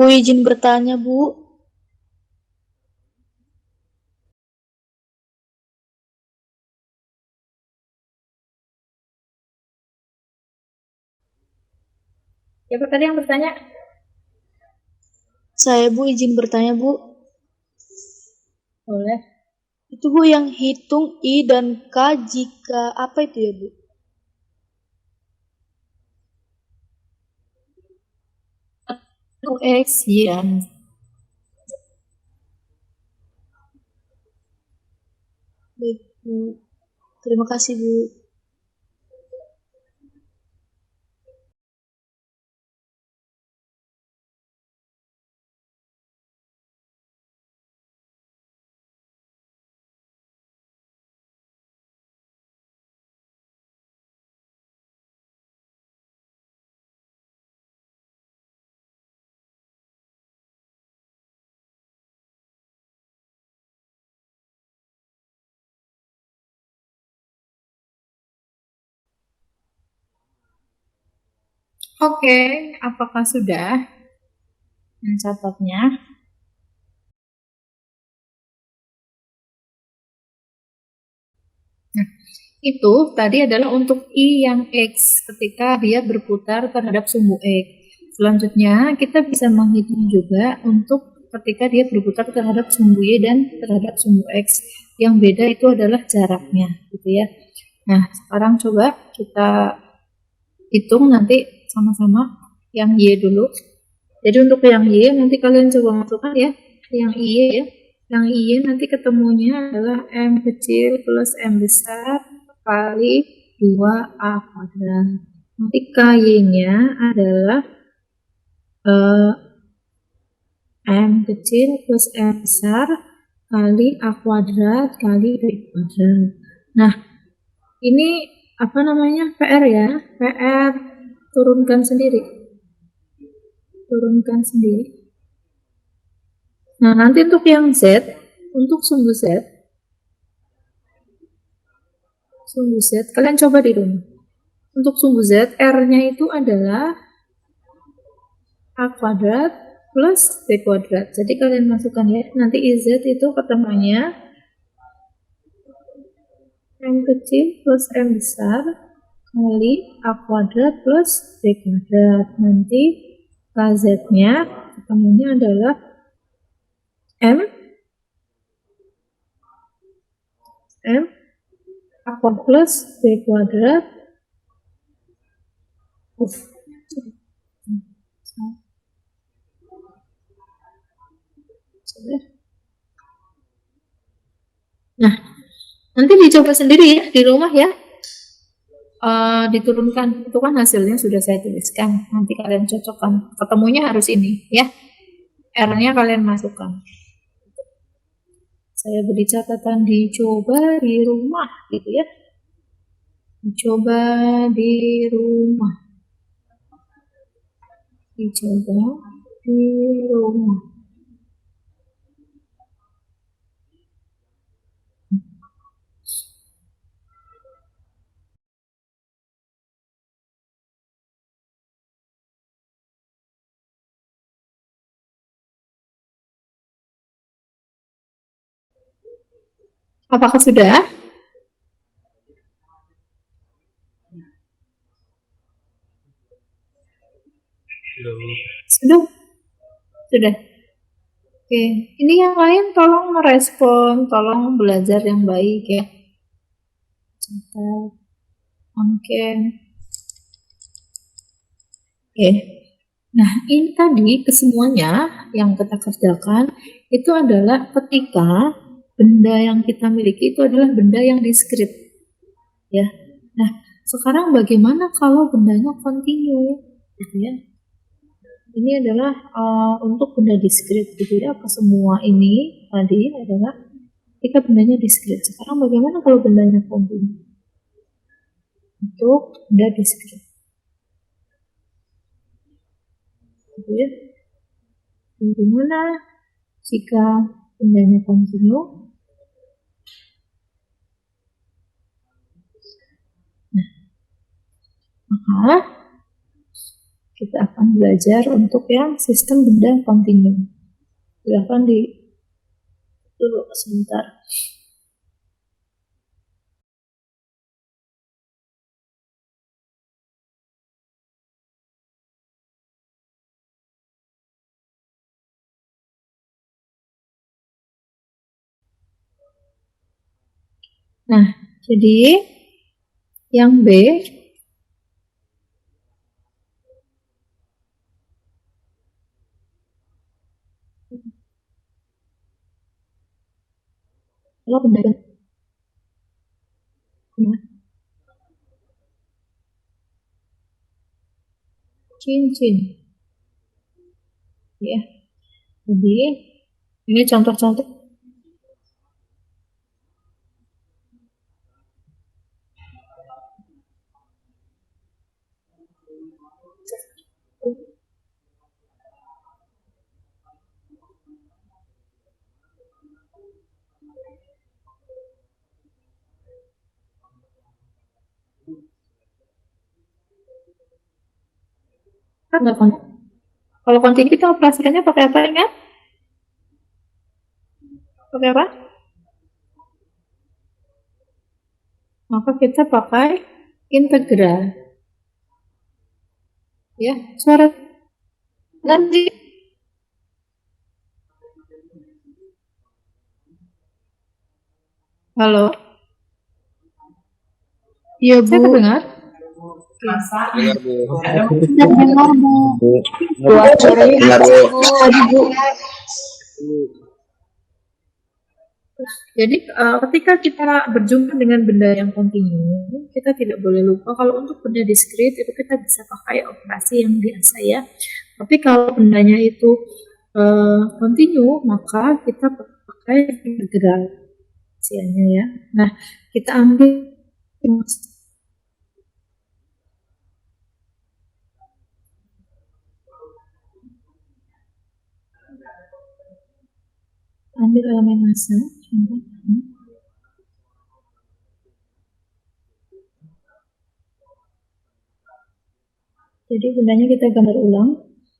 Bu izin bertanya, Bu. Siapa tadi yang bertanya? Saya, Bu, izin bertanya, Bu. Boleh. Itu, Bu, yang hitung I dan K jika apa itu ya, Bu? X, ya. Baik, Bu. Terima kasih, Bu. Oke, apakah sudah mencatatnya? Nah, itu tadi adalah untuk I yang X ketika dia berputar terhadap sumbu X. Selanjutnya, kita bisa menghitung juga untuk ketika dia berputar terhadap sumbu Y dan terhadap sumbu X. Yang beda itu adalah jaraknya, gitu ya. Nah, sekarang coba kita hitung nanti sama-sama yang Y dulu. Jadi untuk yang Y nanti kalian coba masukkan ya, yang Y ya. Yang Y nanti ketemunya adalah M kecil plus M besar kali 2A kuadrat. Nanti KY-nya adalah M kecil plus M besar kali A kuadrat kali B kuadrat. Nah, ini apa namanya? PR ya. PR turunkan sendiri. Turunkan sendiri. Nah, nanti untuk yang Z, untuk sumbu Z, kalian coba di rumah. Untuk sumbu Z, R-nya itu adalah A kuadrat plus B kuadrat. Jadi kalian masukkan ya, nanti IZ itu ketemunya M kecil plus M besar kali A kuadrat plus B kuadrat. Nanti KZ-nya ketemunya adalah M A kuadrat plus B kuadrat. Nah, nanti dicoba sendiri ya di rumah ya. Diturunkan itu kan hasilnya sudah saya tuliskan. Nanti kalian cocokkan. Ketemunya harus ini ya. R-nya kalian masukkan. Saya beri catatan dicoba di rumah gitu ya. Dicoba di rumah. Dicoba di rumah. Apakah sudah? Sudah? Sudah. Oke, ini yang lain tolong merespon, tolong belajar yang baik ya. Catat. Oke. Oke. Nah, ini tadi kesemuanya yang kita kerjakan itu adalah ketika benda yang kita miliki itu adalah benda yang diskrit. Ya. Nah, sekarang bagaimana kalau bendanya kontinu? Gitu ya. Ini adalah untuk benda diskrit gitu ya. Semua ini tadi adalah ketika bendanya diskrit. Sekarang bagaimana kalau bendanya kontinu? Untuk benda diskrit. Gitu ya. Bagaimana jika bendanya kontinu? Nah, maka kita akan belajar untuk yang sistem benda kontinu. Silahkan di dulu sebentar. Nah, jadi yang B kalau benda cincin, ya. Jadi ini contoh-contoh. Enggak kan? Kalau kontinu kita operasikannya pakai apa, ingat? Pakai apa? Maka kita pakai integral. Ya, suara nanti. Halo. Iya, Bu. Saya terdengar? Dengar, Bu. Dengar, Bu. Buat suaranya Dengar, Bu. tadi, Bu. Jadi ketika kita berjumpa dengan benda yang kontinu, kita tidak boleh lupa kalau untuk benda diskrit itu kita bisa pakai operasi yang biasa ya. Tapi kalau bendanya itu kontinu, maka kita pakai integral isiannya ya. Nah, kita ambil elemen massa, contoh. Jadi bendanya kita gambar ulang.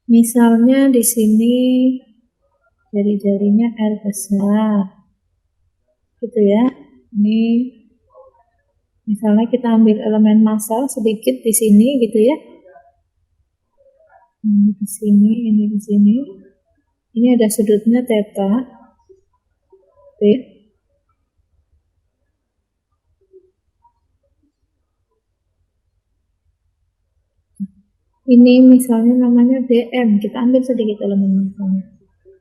Misalnya di sini jari-jarinya R besar, gitu ya. Ini misalnya kita ambil elemen massa sedikit di sini, gitu ya. Ini di sini, ini di sini. Ini ada sudutnya theta. T. Ini misalnya namanya DM, kita ambil sedikit elemen massanya.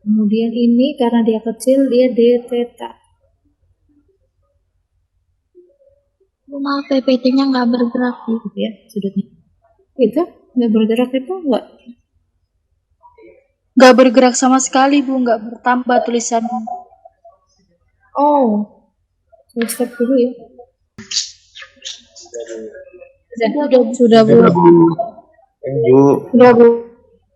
Kemudian ini karena dia kecil, dia D theta. Maaf, PPT-nya nggak bergerak, Bu. Gitu ya, sudutnya. Itu nggak bergerak itu nggak? Nggak bergerak sama sekali, Bu. Nggak bertambah tulisannya. Oh, saya stop dulu ya. Sudah Bu. Sudah Bu.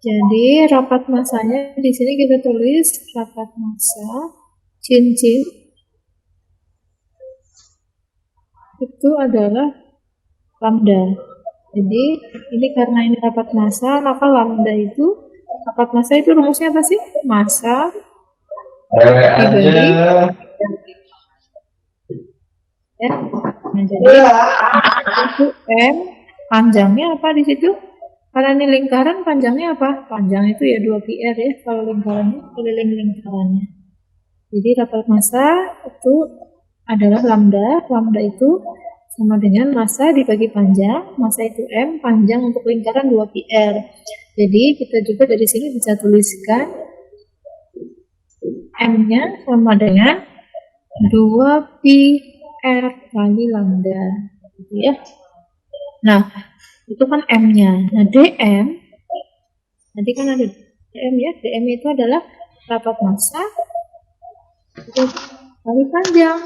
Jadi rapat massanya di sini kita tulis rapat massa cincin itu adalah lambda. Jadi ini karena ini rapat massa, maka lambda itu rapat massa itu rumusnya apa sih? Massa dibagi ya. Nah, jadi itu M, panjangnya apa di situ? Karena ini lingkaran, panjangnya apa? Panjang itu ya 2πr ya, kalau lingkarannya, keliling lingkarannya. Jadi rapat massa itu adalah lambda. Lambda itu sama dengan massa dibagi panjang. Massa itu M, panjang untuk lingkaran 2πr. Jadi kita juga dari sini bisa tuliskan M-nya sama dengan 2πr kali lambda, gitu ya. Nah, itu kan M-nya. Nah, DM, nanti kan ada DM ya. DM itu adalah rapat massa kali panjang.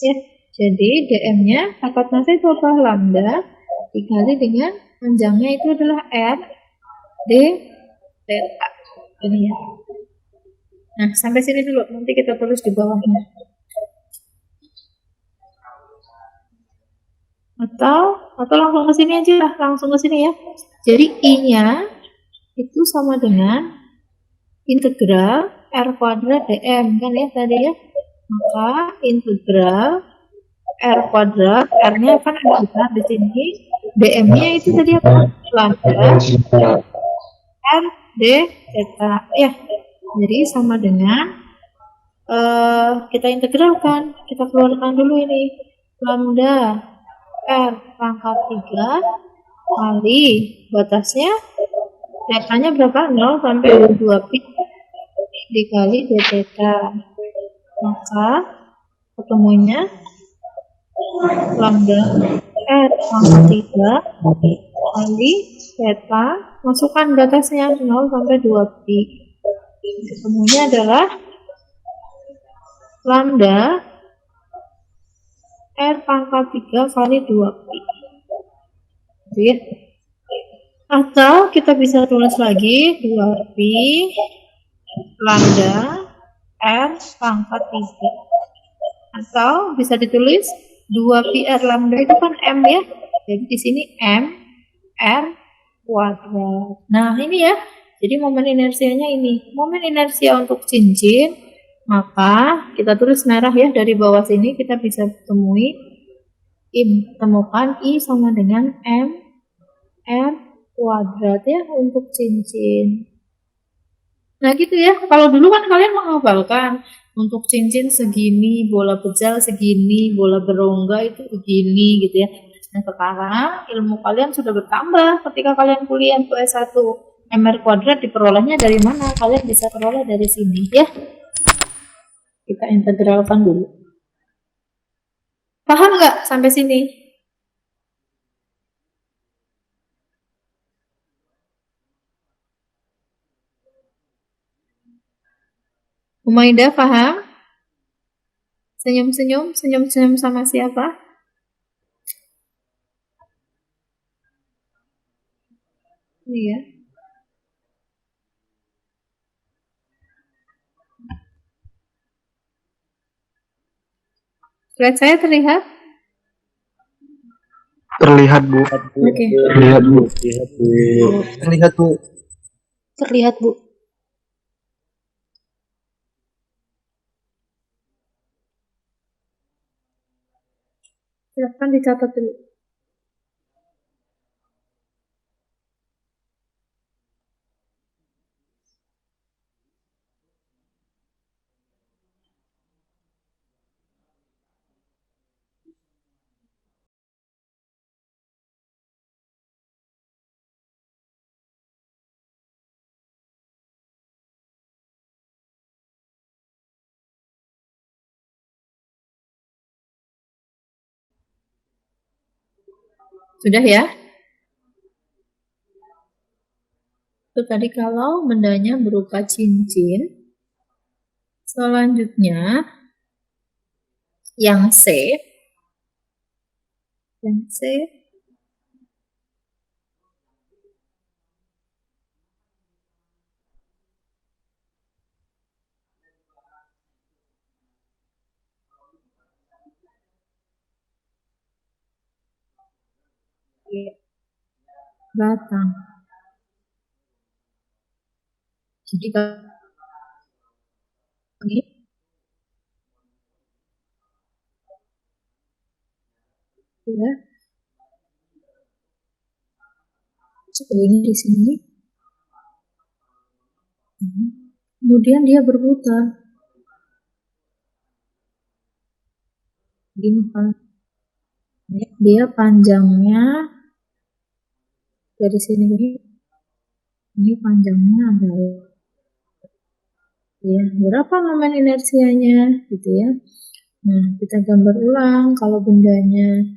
Ya, jadi DM-nya rapat massa itu apa? Lambda dikali dengan panjangnya itu adalah R D theta. Ini ya. Nah, sampai sini dulu. Nanti kita tulis di bawahnya. Atau Atau langsung ke sini aja, langsung ke sini ya. Jadi I-nya itu sama dengan integral R kuadrat dm kan ya tadi ya. Maka integral R kuadrat, R-nya kan besar di sini, dm-nya itu tadi apa? Lambda R d theta ya. Jadi sama dengan kita integralkan, kita keluarkan dulu ini lambda R pangkat 3 kali batasnya theta-nya berapa? 0 sampai 2 pi dikali d theta. Maka ketemunya lambda R pangkat 3 kali theta, masukkan batasnya 0 sampai 2 pi. Ketemunya adalah lambda R pangkat 3 kali 2 pi. Jadi, atau kita bisa tulis lagi 2 pi lambda R pangkat 3. Atau bisa ditulis 2 pi R lambda itu kan M ya. Jadi di sini M R kuadrat. Nah, ini ya. Jadi momen inersianya ini. Momen inersia untuk cincin, maka kita tulis merah ya, dari bawah sini kita bisa temukan I sama dengan M R kuadrat ya untuk cincin. Nah gitu ya, kalau dulu kan kalian menghafalkan untuk cincin segini, bola pejal segini, bola berongga itu begini gitu ya. Nah sekarang ilmu kalian sudah bertambah ketika kalian kuliah untuk S1. MR kuadrat diperolehnya dari mana? Kalian bisa peroleh dari sini ya. Kita integralkan dulu. Paham nggak sampai sini? Umaida paham? Senyum-senyum, senyum-senyum sama siapa? Iya. Slide saya terlihat? Terlihat, Bu. Oke. Terlihat, Bu. Terlihat, Bu. Terlihat, Bu. Silahkan dicatat dulu. Sudah ya? Itu tadi kalau bendanya berupa cincin. Selanjutnya yang C. Yang C batang. Jadi kalau ini ya, seperti ini di sini. Kemudian dia berputar. Gini kan. Dia panjangnya dari sini ke sini. Ini panjangnya adalah ya, berapa momen inersianya gitu ya. Nah, kita gambar ulang kalau bendanya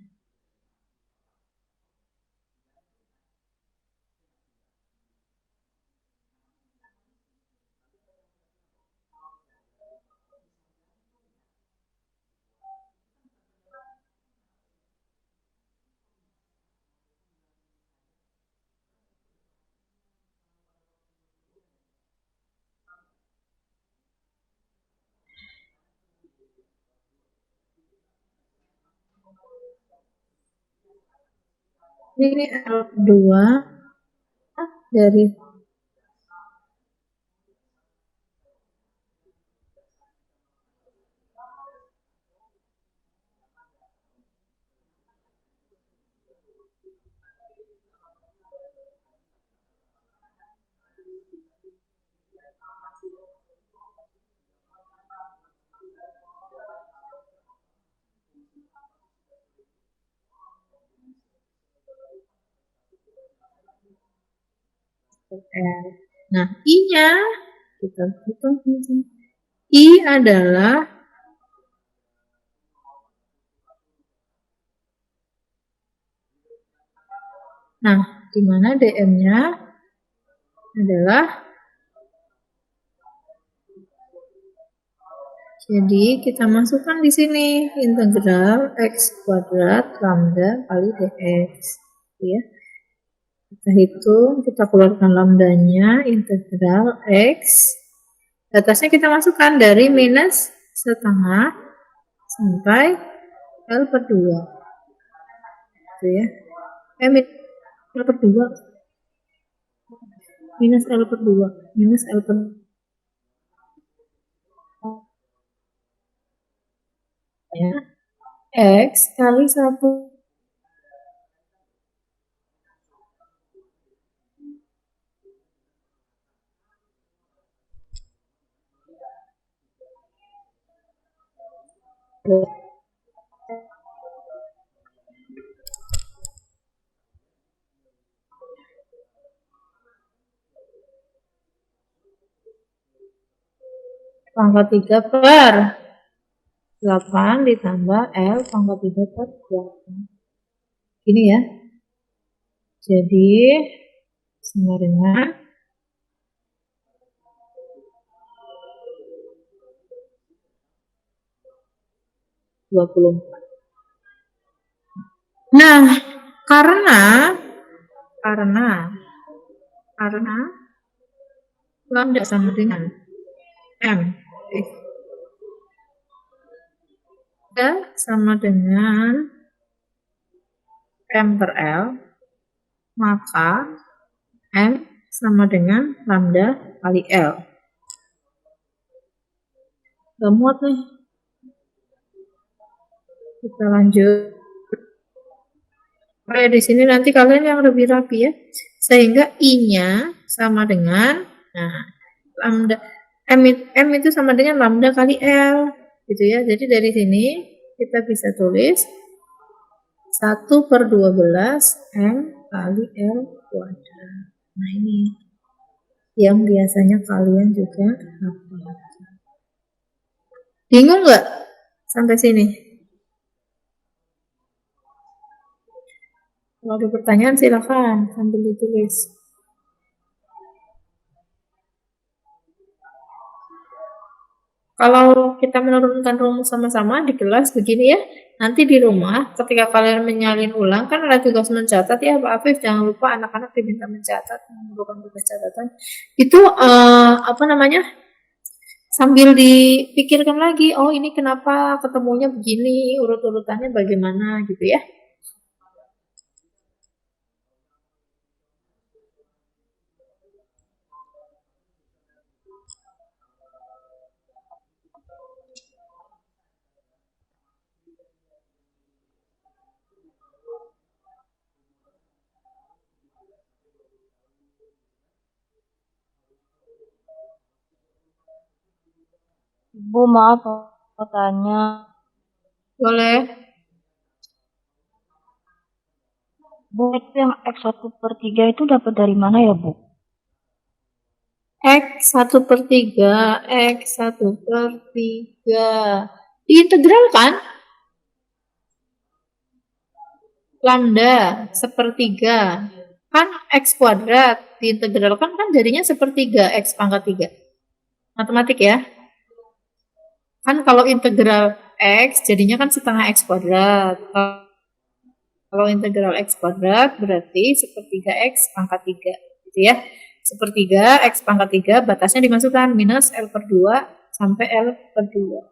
Ini L2 dari L. Nah, I-nya kita hitung. I adalah di mana DM-nya adalah, jadi kita masukkan di sini integral x kuadrat lambda kali dx, ya. Kita hitung, kita keluarkan lambdanya, integral x, batasnya kita masukkan dari minus setengah sampai L per 2, gitu ya. L per 2, minus L per 2, minus L per 2. Ya. X kali 1 pangkat 3 per 8 ditambah L pangkat 3 per 8. Gini ya. Jadi sama dengan 24. Nah, karena lambda sama dengan M, sama dengan M per L, maka M sama dengan lambda kali L. Gak muat nih. Kita lanjut. Di sini nanti kalian yang lebih rapi ya. Sehingga I-nya sama dengan, lambda M itu sama dengan lambda kali L, gitu ya. Jadi dari sini kita bisa tulis 1 per 12 M kali L kuadrat. Nah ini yang biasanya kalian juga hafal. Bingung nggak sampai sini? Kalau ada pertanyaan silakan sambil ditulis. Kalau kita menurunkan rumus sama-sama di kelas begini ya, nanti di rumah ketika kalian menyalin ulang kan ada tugas mencatat ya Pak Afif, jangan lupa anak-anak diminta mencatat, mengumpulkan tugas catatan. Itu sambil dipikirkan lagi, oh ini kenapa ketemunya begini, urut-urutannya bagaimana gitu ya. Bu, maaf mau tanya. Boleh. Bu, itu yang X1/3 itu dapat dari mana ya, Bu? X1/3, X1/3. Diintegral kan? Lambda sepertiga. Kan X kuadrat diintegralkan kan jadinya sepertiga X pangkat 3. Matematik ya. Kan kalau integral X jadinya kan setengah X kuadrat. Kalau integral X kuadrat berarti sepertiga X pangkat 3. Gitu ya. Sepertiga X pangkat 3 batasnya dimasukkan minus L per 2 sampai L per 2.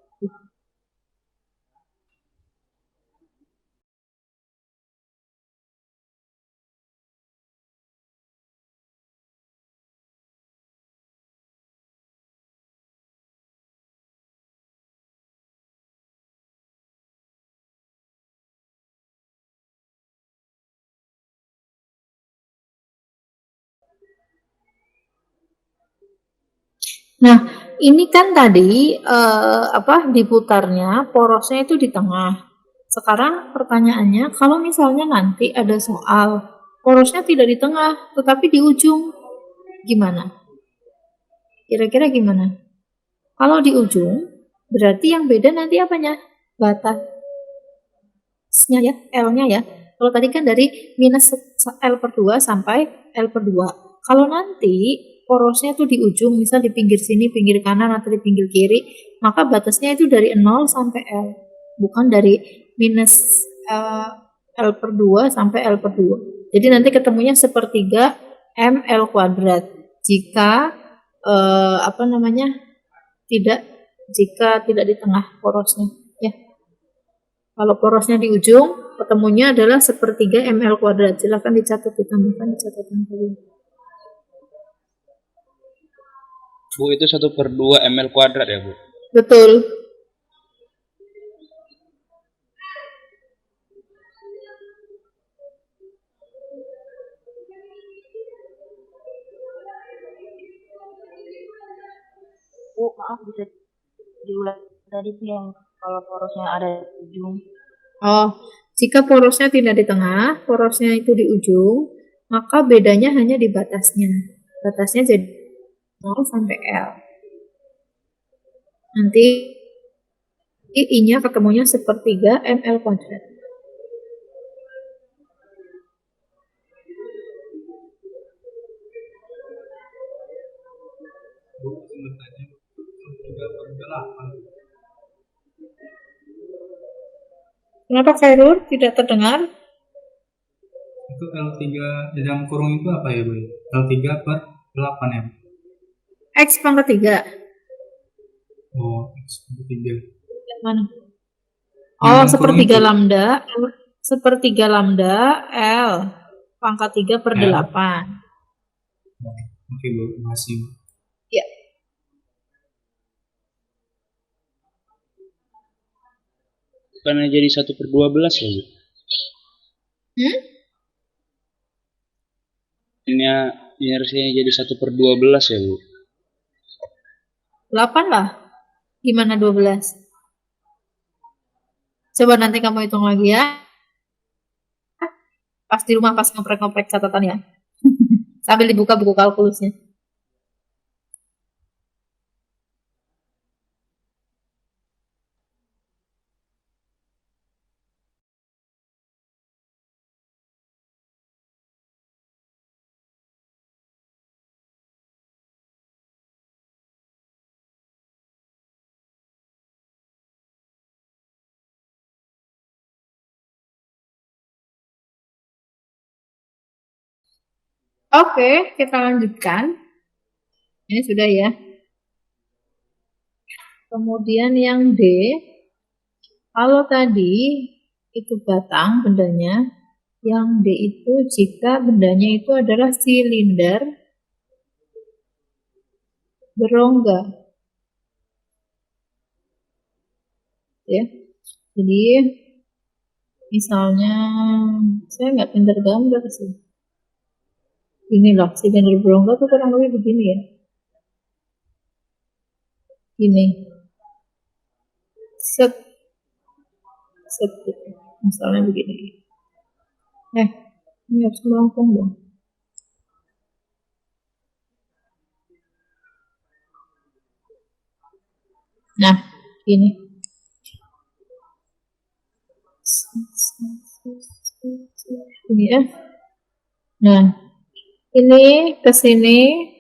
Nah, ini kan tadi diputarnya porosnya itu di tengah. Sekarang pertanyaannya, kalau misalnya nanti ada soal porosnya tidak di tengah, tetapi di ujung, gimana? Kira-kira gimana? Kalau di ujung, berarti yang beda nanti apanya? Batasnya ya, L-nya ya. Kalau tadi kan dari minus L per 2 sampai L per 2. Kalau nanti porosnya itu di ujung, misal di pinggir sini, pinggir kanan, atau di pinggir kiri, maka batasnya itu dari 0 sampai L. Bukan dari minus L per 2 sampai L per 2. Jadi nanti ketemunya sepertiga ML kuadrat. Jika jika tidak di tengah porosnya. Ya. Kalau porosnya di ujung, ketemunya adalah sepertiga ML kuadrat. Silahkan dicatat, ditambahkan di catatan kalian. Bu, itu 1/2 ml kuadrat ya, Bu? Betul. Bu, maaf bisa diulang tadi tuh yang kalau porosnya ada di ujung. Oh, jika porosnya tidak di tengah, porosnya itu di ujung, maka bedanya hanya di batasnya. Batasnya jadi 0 sampai L. Nanti I-nya ketemunya sepertiga ML kuadrat. Kenapa Khairul tidak terdengar? Itu L3 di dalam kurung itu apa ya, Bu? L3 per 8 ya? X pangkat 3. Oh, X per 3. Mana? Yang Oh, sepertiga itu. lambda. Sepertiga lambda L pangkat 3 per L. 8. Oke, Bu. Makasih. Ya. Bukannya jadi 1/12 ya, Bu? Ini harusnya jadi 1/12 ya, Bu? 8 lah. Gimana 12? Coba nanti kamu hitung lagi ya. Pas di rumah, pas ngoprek-ngoprek catatan ya. Sambil dibuka buku kalkulusnya. Oke, kita lanjutkan. Ini sudah ya. Kemudian yang D, kalau tadi itu batang bendanya, yang D itu jika bendanya itu adalah silinder berongga. Ya. Jadi misalnya saya nggak pintar gambar sih. Ini loh, silinder berongga tuh kurang lebih begini ya. Gini. Set gitu. Misalnya begini. Ini harus melengkung dong. Nah, gini. Ini ya. Nah, ini ke sini.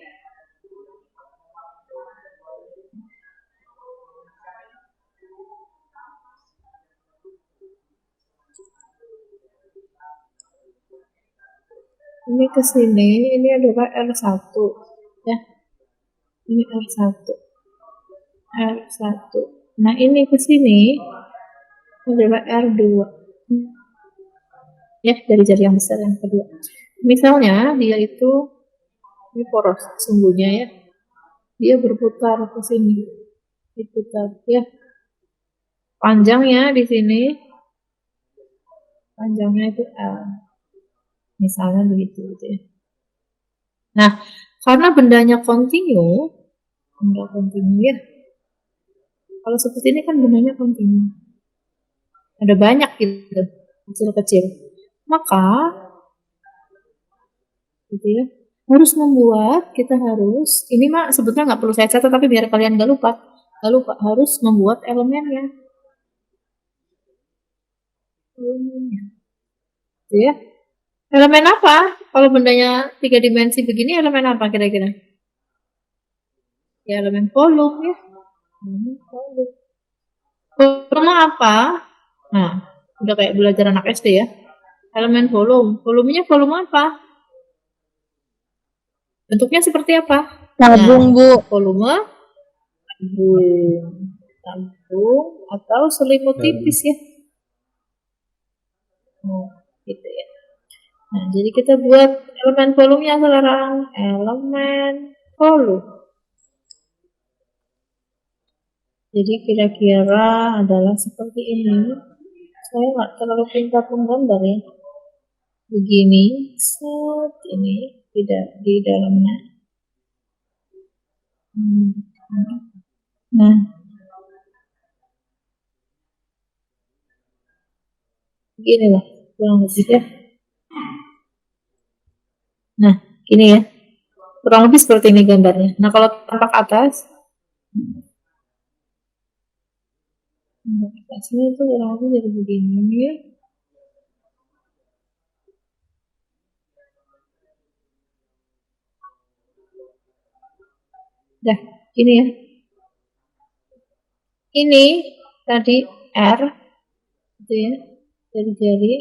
Ini ke sini, ini adalah R1 ya. Ini R1. R1. Nah, ini ke sini adalah R2. Ya, dari jari yang besar yang kedua. Misalnya dia itu ini poros sumbunya ya. Dia berputar ke sini. Diputar ya. Panjangnya di sini. Panjangnya itu L. Misalnya begitu gitu ya. Nah, karena bendanya kontinu, Enggak kontinu ya. Kalau seperti ini kan gunanya kontinu. Ada banyak gitu, kecil-kecil. Maka, gitu ya, kita harus, ini mah sebetulnya nggak perlu saya catat, tapi biar kalian nggak lupa, harus membuat elemennya. Gitu ya. Elemen apa? Kalau bendanya 3 dimensi begini, elemen apa kira-kira? Ya, elemen volume ya. Volume apa? Nah, udah kayak belajar anak SD ya. Elemen volume. Volumenya volume apa? Bentuknya seperti apa? Tabung, Bu. Volume tabung atau selimut tipis ya. Gitu ya. Nah, jadi kita buat elemen volumenya sekarang. Elemen volume. Jadi kira-kira adalah seperti ini. Saya nggak terlalu pintar menggambar ya. Begini, set ini tidak di dalamnya. Nah, begini lah, kurang lebih ya. Nah, gini ya, kurang lebih seperti ini gambarnya. Nah, kalau tampak atas, atasnya itu kurang lebih jadi begini ya. Dah, ini ya. Ini tadi R, gitu ya, dari jari.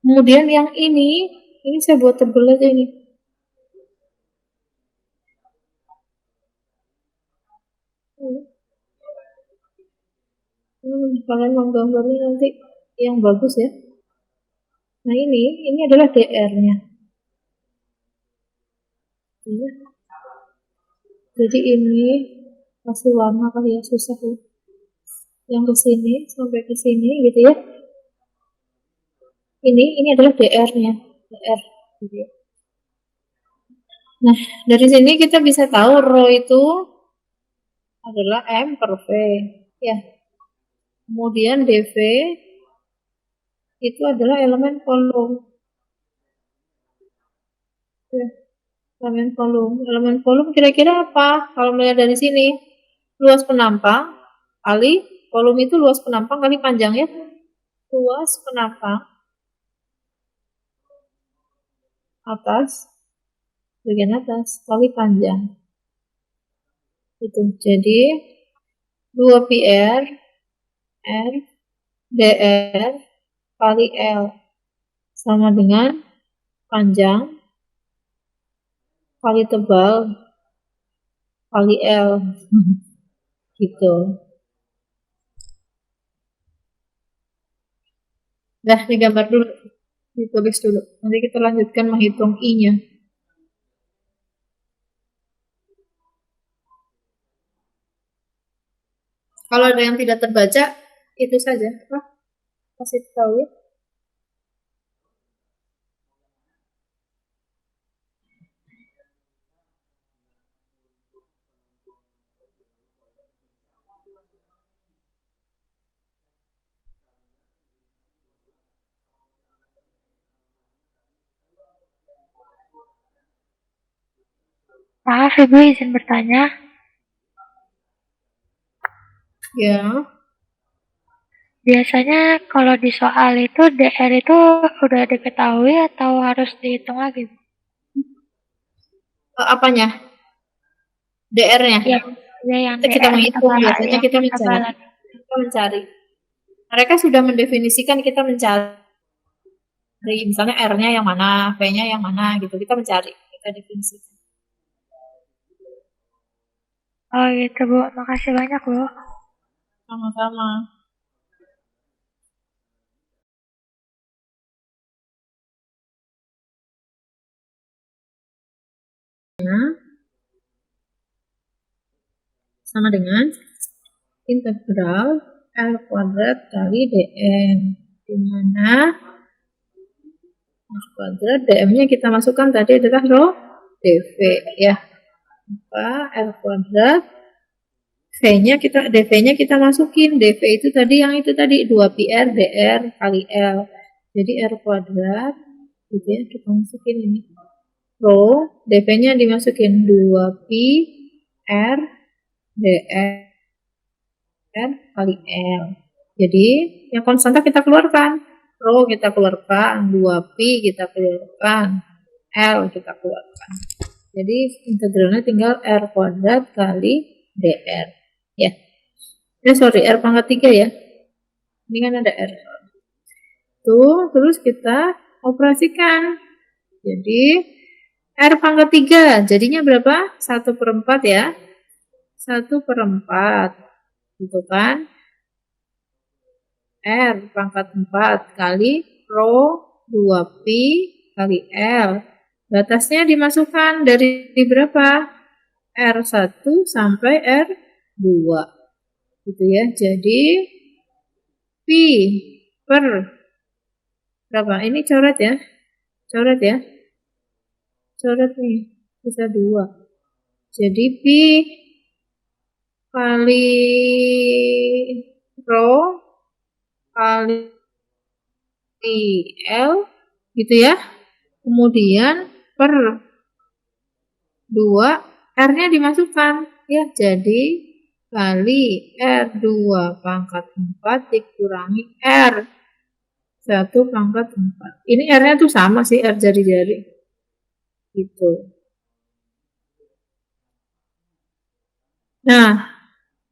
Kemudian yang ini saya buat tebel aja ini. Kalian menggambarnya nanti yang bagus ya. Nah ini adalah DR-nya. Ya. Jadi ini kasih warna kali ya, susah ya. Yang ke sini sampai ke sini gitu ya. Ini adalah DR-nya, DR. Gitu ya. Nah dari sini kita bisa tahu rho itu adalah M per V ya. Kemudian dV itu adalah elemen volume. Ya. Elemen volume kira-kira apa? Kalau melihat dari sini, luas penampang kali volume itu luas penampang kali panjang ya. Luas penampang atas, bagian atas kali panjang. Itu. Jadi 2 PR R DR kali L sama dengan panjang kali tebal kali L. Gitu. Nah, digambar dulu. Ditulis dulu. Nanti kita lanjutkan menghitung I-nya. Kalau ada yang tidak terbaca, itu saja. Kasih tahu ya. Maaf Ibu, izin bertanya. Ya. Biasanya kalau di soal itu DR itu udah diketahui atau harus dihitung lagi? Apanya? DR-nya? Ya, yang kita DR menghitung, biasanya kita mencari. Mereka sudah mendefinisikan, kita mencari. Misalnya R-nya yang mana, V-nya yang mana gitu. Kita mencari, kita definisikan. Oh gitu Bu, makasih banyak Bu. Sama-sama. Sama dengan integral L kuadrat kali dm, di mana L kuadrat dm-nya kita masukkan tadi adalah rho dv ya. Maka R kuadrat dV-nya kita masukin. dV itu tadi yang itu tadi 2πr dr kali L. Jadi R kuadrat gitu ya, kita masukin ini. Rho, dV-nya dimasukin 2π R dr kali L. Jadi yang konstanta kita keluarkan. Rho kita keluarkan, 2π kita keluarkan, L kita keluarkan. Jadi integralnya tinggal R kuadrat kali dr. Ya. Sorry, R pangkat 3 ya. Ini kan ada R. Tuh, terus kita operasikan. Jadi R pangkat 3 jadinya berapa? 1/4 ya. 1/4 gitu kan. R pangkat 4 kali Rho 2π kali L. Batasnya dimasukkan dari berapa? R1 sampai R2. Gitu ya. Jadi Pi per berapa? Ini coret ya. Coret ya. Coret nih. Bisa 2. Jadi Pi kali Rho kali L gitu ya. Kemudian per 2 R-nya dimasukkan ya. Jadi kali R2 pangkat 4 dikurangi R1 pangkat 4. Ini R-nya tuh sama sih, R jari-jari. Gitu. Nah,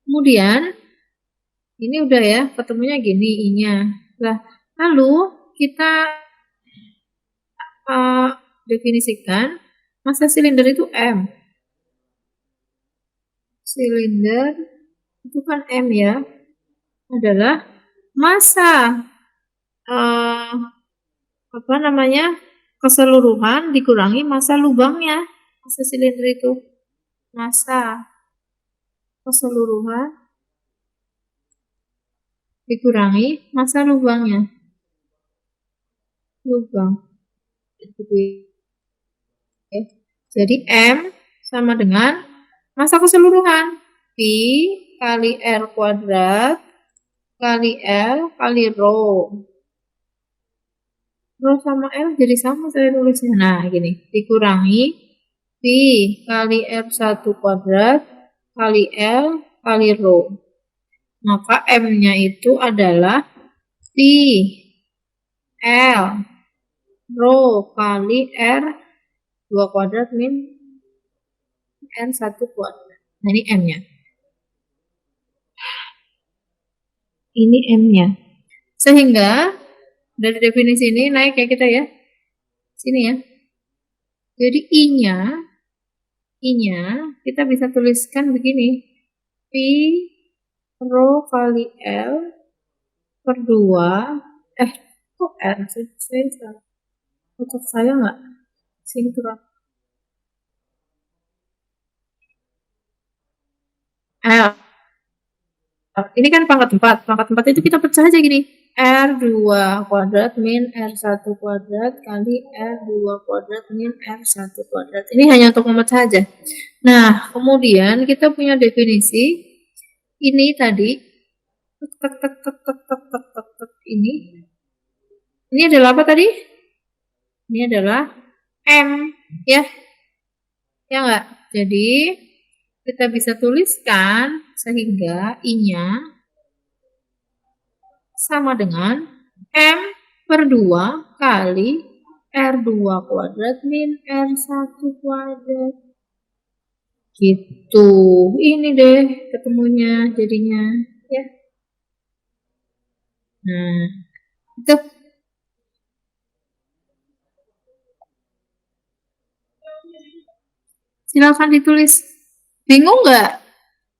kemudian ini udah ya, ketemunya gini I-nya. Lalu kita definisikan massa silinder itu M. Silinder itu kan M ya, adalah massa keseluruhan dikurangi massa lubangnya. Massa silinder itu massa keseluruhan dikurangi massa lubangnya. Lubang. Jadi M sama dengan massa keseluruhan Pi kali R kuadrat kali L kali Rho. Rho sama L jadi sama saya tulisnya. Nah gini, dikurangi Pi kali R1 kuadrat kali L kali Rho. Maka M-nya itu adalah Pi L Rho kali R2 kuadrat min R1 kuadrat. Nah ini M-nya. Ini M-nya. Sehingga dari definisi ini naik kayak kita ya. Sini ya. Jadi I-nya kita bisa tuliskan begini. Pi Rho kali L per 2. Kok R sih? Saya salah. Untuk saya nggak? Sini turun. L. Ini kan pangkat 4. Pangkat 4 itu kita pecah aja gini. R2 kuadrat min R1 kuadrat kali R2 kuadrat min R1 kuadrat. Ini hanya untuk memecah aja. Nah, kemudian kita punya definisi. Ini tadi. Ini. Ini adalah apa tadi? Ini adalah M. Ya. Ya nggak? Jadi, kita bisa tuliskan sehingga I-nya sama dengan M per 2 kali R2 kuadrat min R1 kuadrat. Gitu. Ini deh ketemunya jadinya. Ya. Nah, itu. Silakan ditulis. Bingung nggak?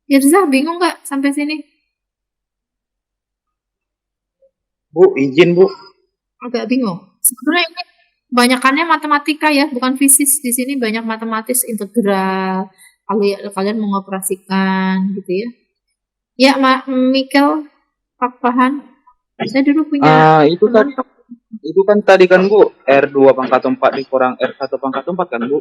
Irza, bingung nggak sampai sini? Bu, izin Bu. Agak bingung. Sebenarnya ini kebanyakannya matematika ya, bukan fisik. Di sini banyak matematis, integral. Kalian mengoperasikan gitu ya. Ya, Mikel, Pak Pahan. Saya dulu punya Itu kan Itu kan tadi kan Bu, R2 pangkat 4 dikurang R1 pangkat 4 kan Bu.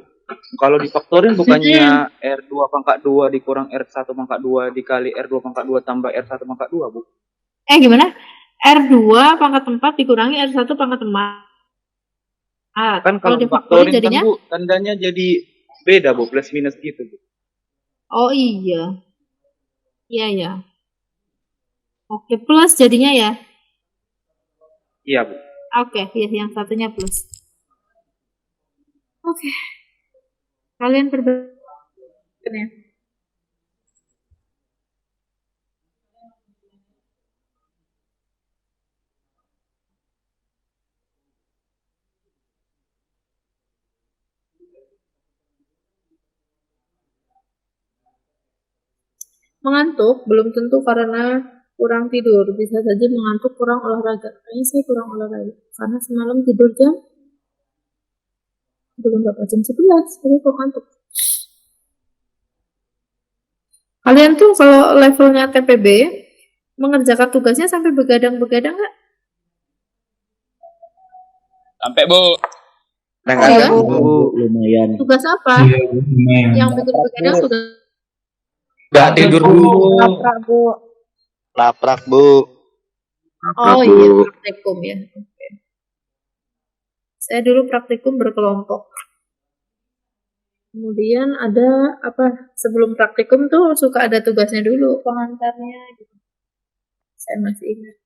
Kalau difaktorin bukannya R2 pangkat 2 dikurang R1 pangkat 2 dikali R2 pangkat 2 tambah R1 pangkat 2 Bu. Gimana? R2 pangkat 4 dikurangi R1 pangkat 4. Kan Kalau kalau difaktorin difaktorin kan jadinya? Bu, tandanya jadi beda Bu, plus minus gitu Bu. Oh iya. Iya ya. Oke, plus jadinya ya. Iya Bu. Oke, ya yang satunya plus. Oke. Kalian perbaikan ya. Mengantuk belum tentu karena kurang tidur, bisa saja mengantuk kurang olahraga. Kayaknya saya kurang olahraga karena semalam tidur jam belum berapa jam 11, jadi kok ngantuk. Kalian tuh kalau levelnya TPB mengerjakan tugasnya sampai begadang-begadang nggak? Sampai Bu. Iya. Lumayan. Tugas apa? Iya, lumayan. Yang bikin begadang tugas Nggak tidur dulu. Laprak Bu. Laprak Bu. Oh iya, praktikum ya. Oke. Saya dulu praktikum berkelompok. Kemudian ada apa? Sebelum praktikum tuh suka ada tugasnya dulu, pengantarnya gitu. Saya masih ingat.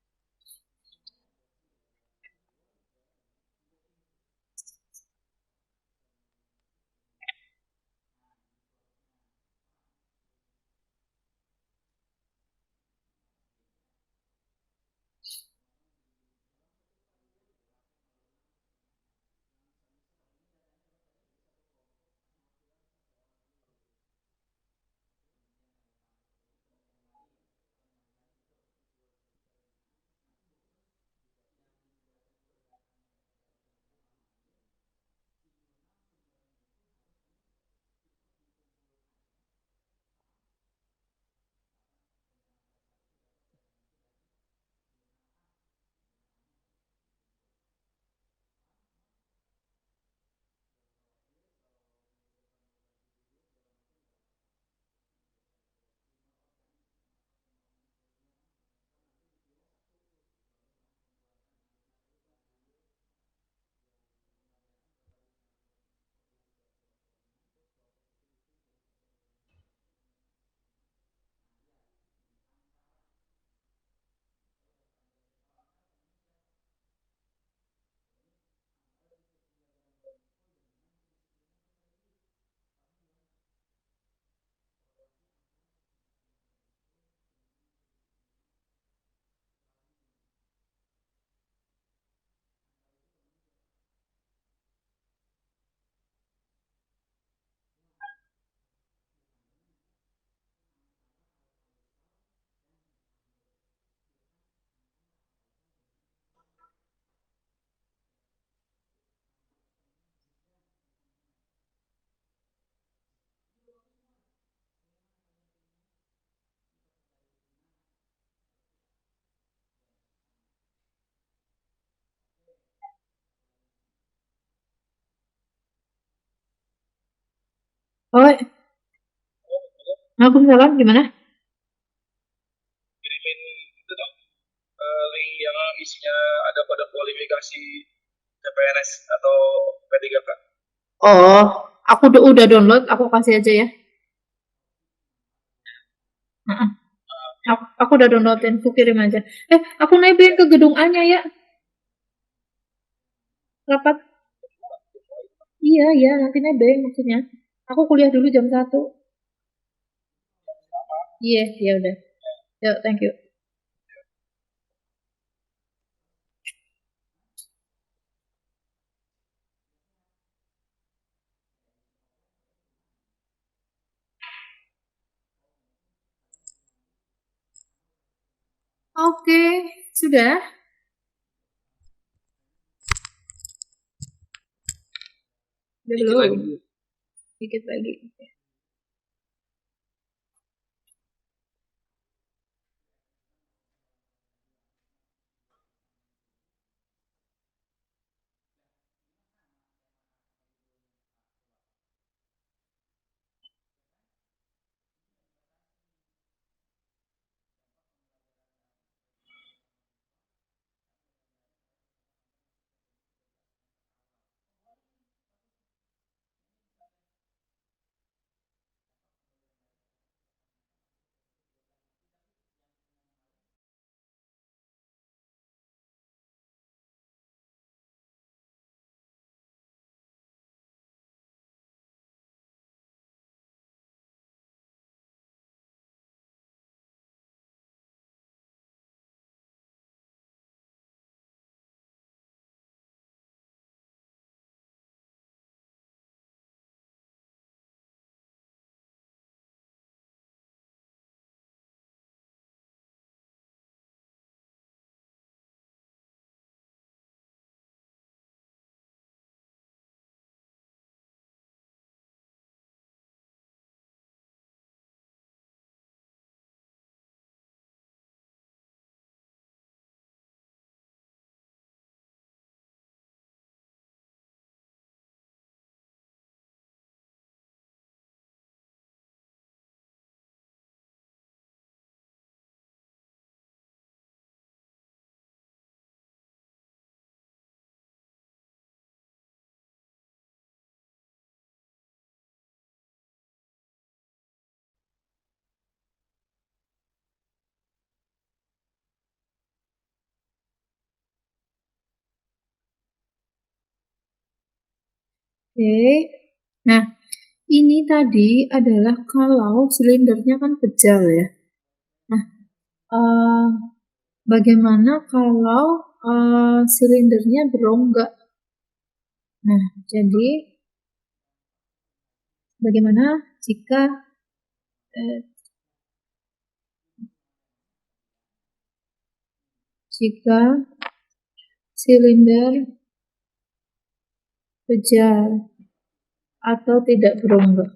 Oh, Waalaikumsalam, gimana? Kirimin itu dong, link yang isinya ada pada kualifikasi CPNS atau P3K. Oh, aku udah download, aku kasih aja ya. Heeh. Aku udah downloadin, aku kirim aja. Aku nebeng ke gedung A-nya ya. Rapat. Iya, iya, nanti nebeng maksudnya. Aku kuliah dulu jam 1. Iya, ya udah. Yuk, thank you. Oke, sudah. Belum. Dikit lagi. Oke. Nah, ini tadi adalah kalau silindernya kan pejal ya. Nah, bagaimana kalau silindernya berongga? Nah, jadi bagaimana jika silinder pejal atau tidak berongga?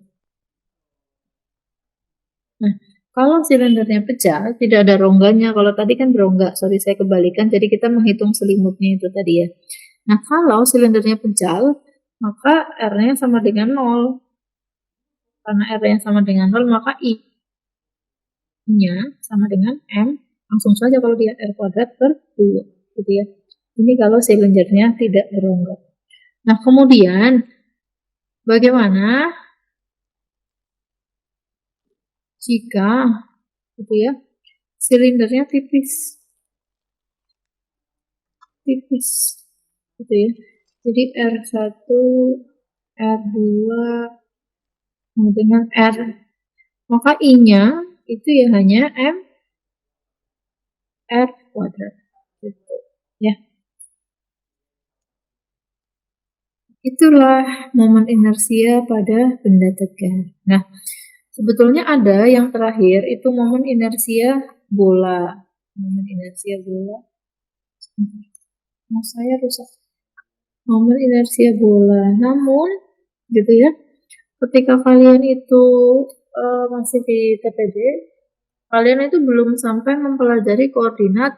Nah, kalau silindernya pecah, tidak ada rongganya. Kalau tadi kan berongga, sorry saya kebalikan. Jadi kita menghitung selimutnya itu tadi ya. Nah, kalau silindernya pecah, maka R-nya sama dengan 0. Karena R-nya sama dengan 0, maka I-nya sama dengan M. Langsung saja kalau dia R kuadrat per 2. Gitu ya. Ini kalau silindernya tidak berongga. Nah, kemudian bagaimana jika gitu ya silindernya tipis gitu ya, jadi R1 R2 dengan R, maka I-nya itu ya hanya M R kuadrat gitu ya. Itulah momen inersia pada benda tegar. Nah, sebetulnya ada yang terakhir, itu momen inersia bola. Momen inersia bola. Mau saya rusak. Momen inersia bola. Namun, gitu ya, ketika kalian itu masih di TPB, kalian itu belum sampai mempelajari koordinat,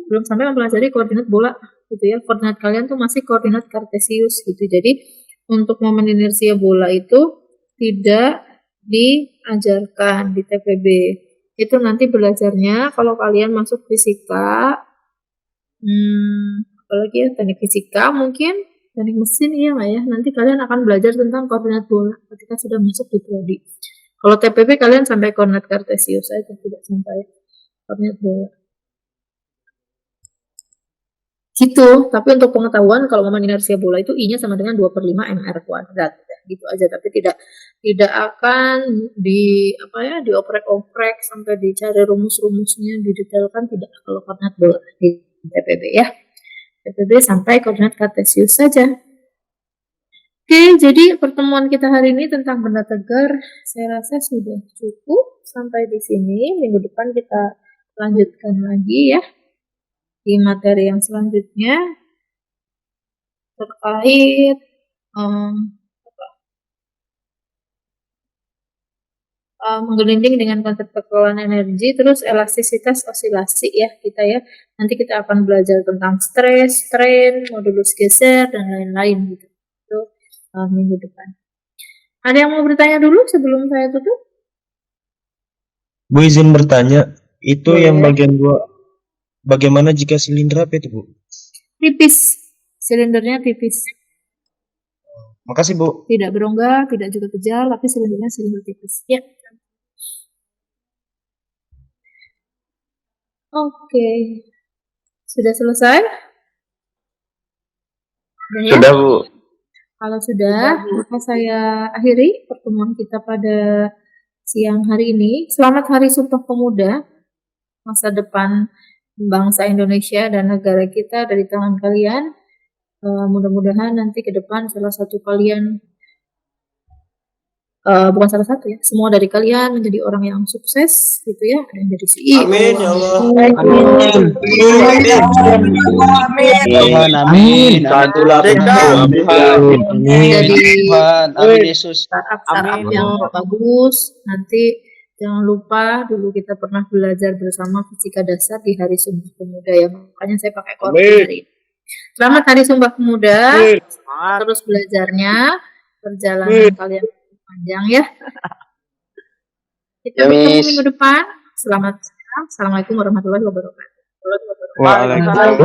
belum sampai mempelajari koordinat bola, gitu ya. Koordinat kalian tuh masih koordinat kartesius, gitu. Jadi, untuk momen inersia bola itu tidak diajarkan di TPB. Itu nanti belajarnya kalau kalian masuk fisika, apalagi ya teknik fisika, mungkin teknik mesin iya nggak ya? Nanti kalian akan belajar tentang koordinat bola ketika sudah masuk di prodi. Kalau TPB kalian sampai koordinat kartesius saja, tidak sampai koordinat bola. Gitu, tapi untuk pengetahuan kalau momen inersia bola itu I-nya sama dengan 2/5 mr kuadrat, gitu aja. Tapi tidak akan dioprek-oprek sampai dicari rumus-rumusnya, didetailkan, tidak kalau koordinat bola di TPB ya. TPB sampai koordinat kartesius saja. Oke, jadi pertemuan kita hari ini tentang benda tegar saya rasa sudah cukup sampai di sini. Minggu depan kita lanjutkan lagi ya di materi yang selanjutnya terkait menggelinding dengan konsep kekelolaan energi, terus elastisitas osilasi ya kita ya. Nanti kita akan belajar tentang stres, strain, modulus geser dan lain-lain gitu. Itu minggu depan. Ada yang mau bertanya dulu sebelum saya tutup? Bu izin bertanya, itu yang bagian 2 bagaimana jika silinder apa itu, Bu? Tipis. Silindernya tipis. Makasih, Bu. Tidak berongga, tidak juga kejal, tapi silindernya silinder tipis. Ya. Oke. Sudah selesai? Sudah, Bu. Kalau sudah, maka saya akhiri pertemuan kita pada siang hari ini. Selamat Hari Sumpah Pemuda. Masa depan bangsa Indonesia dan negara kita dari tangan kalian. Mudah-mudahan nanti ke depan salah satu kalian, bukan salah satu ya, semua dari kalian menjadi orang yang sukses gitu ya, ada yang jadi CEO. Amin ya Allah. Amin. Jadi Amin Yesus. startup yang bagus. Nanti jangan lupa dulu kita pernah belajar bersama fisika dasar di Hari Sumpah Pemuda ya, makanya saya pakai korban hari ini. Selamat Hari Sumpah Pemuda. Terus belajarnya, perjalanan kalian panjang ya. Kita bertemu minggu depan. Selamat siang. Assalamualaikum warahmatullahi wabarakatuh. Waalaikumsalam.